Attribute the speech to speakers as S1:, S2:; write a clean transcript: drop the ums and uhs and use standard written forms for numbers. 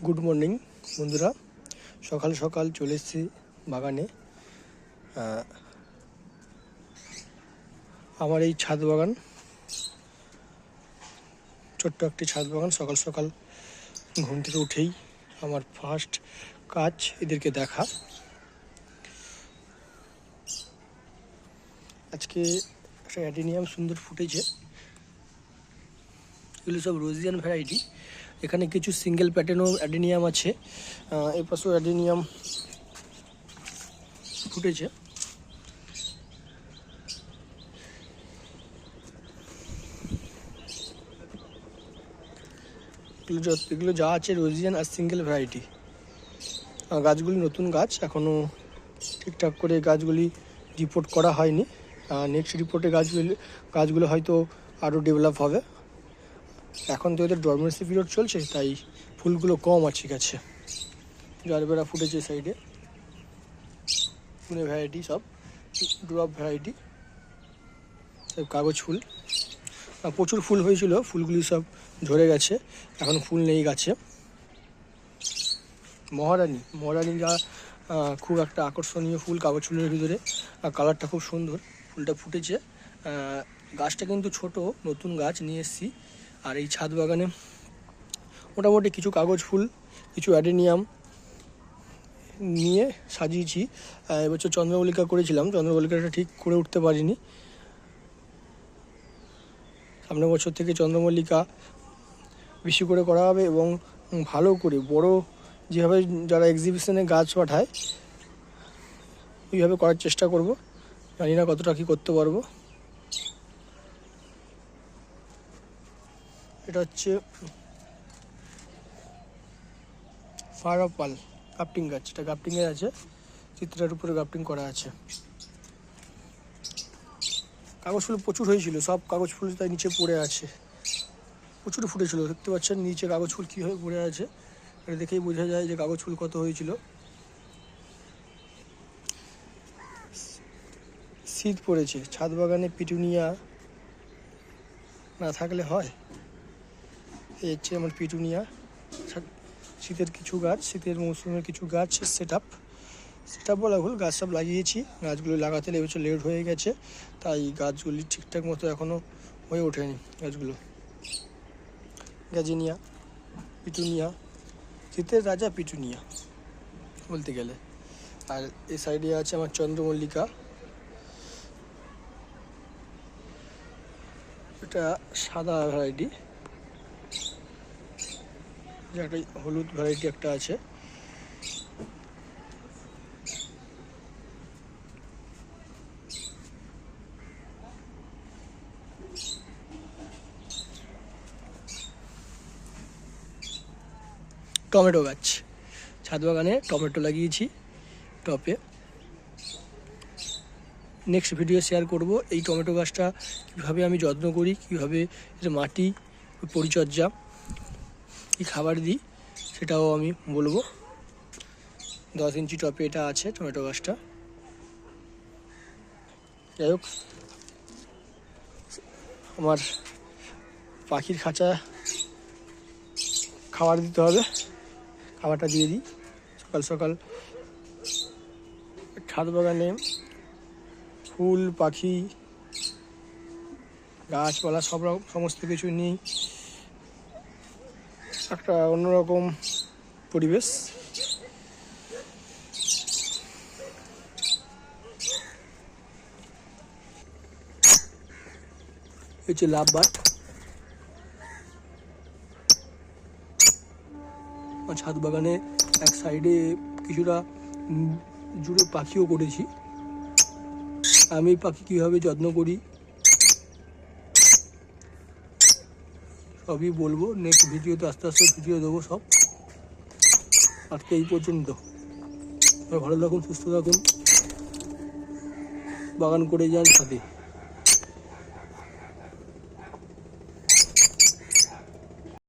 S1: Good morning বন্ধুরা, সকাল সকাল চলে এসেছি বাগানে। আমার এই ছাদ বাগান, ছোট্ট একটি ছাদ বাগান। সকাল সকাল ঘুম থেকে উঠেই আমার ফার্স্ট কাজ এদেরকে দেখা। আজকে একটা অ্যাডেনিয়াম সুন্দর ফুটেছে। এগুলো সব রোজিয়ান ভ্যারাইটি। এখানে কিছু সিঙ্গেল প্যাটার্নও অ্যাডেনিয়াম আছে। এর পাশেও অ্যাডেনিয়াম ফুটেছে। এগুলো যা আছে রোজিয়ান আর সিঙ্গেল ভ্যারাইটি। গাছগুলি নতুন গাছ, এখনও ঠিকঠাক করে গাছগুলি রিপোর্ট করা হয়নি। নেক্সট রিপোর্টে গাছগুলো হয়তো আরও ডেভেলপ হবে। এখন তো ওদের ডরমেন্সি পিরিয়ড চলছে, তাই ফুলগুলো কম আছে গাছে। জারবেরা ফুটেছে সাইডে, পুনে ভ্যারাইটি, সব ড্রপ ভ্যারাইটি, সব কাগজ ফুল। প্রচুর ফুল হয়েছিল, ফুলগুলি সব ঝরে গেছে, এখন ফুল নেই গাছে। মহারানীরা খুব একটা আকর্ষণীয় ফুল কাগজ ফুলের ভিতরে, আর কালারটা খুব সুন্দর। ফুলটা ফুটেছে। গাছটা কিন্তু ছোট, নতুন গাছ নিয়ে এসেছি। আর এই ছাদ বাগানে মোটামুটি কিছু কাগজ ফুল, কিছু অ্যাডেনিয়াম নিয়ে সাজিয়েছি। এবছর চন্দ্রমল্লিকা করেছিলাম, চন্দ্রমল্লিকাটা ঠিক করে উঠতে পারিনি। সামনের বছর থেকে চন্দ্রমল্লিকা বেশি করে করা হবে এবং ভালো করে বড়, যেভাবে যারা এক্সিবিশনে গাছ পাঠায় ওইভাবে করার চেষ্টা করব। জানি না কতটা কী করতে পারবো। এটা হচ্ছে ফারাপাল গাফটিং গাছ। এটা গাফটিংয়ে আছে, চিত্রের উপরে গাফটিং করা আছে। কাগজ ফুল প্রচুর হয়েছিল, সব কাগজ ফুল তাই নিচে পড়ে আছে। প্রচুর ফুটেছিল, দেখতে পাচ্ছেন নিচে কাগজ ফুল কীভাবে পড়ে আছে। এটা দেখেই বোঝা যায় যে কাগজ ফুল কত হয়েছিল। শীত পড়েছে, ছাদ বাগানে পিটুনিয়া না থাকলে হয়। এই হচ্ছে আমার পিটুনিয়া। শীতের কিছু গাছ, শীতের মৌসুমের কিছু গাছ সেট আপ বলা ভুল, গাছ সব লাগিয়েছি। গাছগুলো লাগাতে এবছর লেট হয়ে গেছে, তাই গাছগুলি ঠিকঠাক মতো এখনও হয়ে ওঠেনি। গাছগুলো গ্যাজিনিয়া, পিটুনিয়া, শীতের রাজা পিটুনিয়া বলতে গেলে। আর এই সাইডে আছে আমার চন্দ্রমল্লিকা। এটা সাদা ভ্যারাইটি, একটা হলুদ ভ্যারাইটি একটা আছে। টমেটো গাছ, ছাদ বাগানে টমেটো লাগিয়েছি টপে। নেক্সট ভিডিও শেয়ার করব এই টমেটো গাছটা কীভাবে আমি যত্ন করি, কীভাবে এর মাটি পরিচর্যা, কী খাবার দিই, সেটাও আমি বলবো। 10 ইঞ্চি টপে এটা আছে টমেটো গাছটা। যাই হোক, আমার পাখির খাঁচা খাবার দিতে হবে, খাবারটা দিয়ে দিই। সকাল সকাল ছাদ বাগানে ফুল, পাখি, গাছপালা সমস্ত কিছু নিয়ে একটা অন্যরকম পরিবেশ। হচ্ছে লাভ বাট। ছাদ বাগানে এক সাইডে কিছুটা জুড়ে পাখিও করেছি। আমি পাখি কীভাবে যত্ন করি সবই বলবো। নেক্সট ভিডিওতে আস্তে আস্তে ভিডিও দেবো সব। আজকে এই পর্যন্ত। ভালো থাকুন, সুস্থ থাকুন, বাগান করে যান সাথে।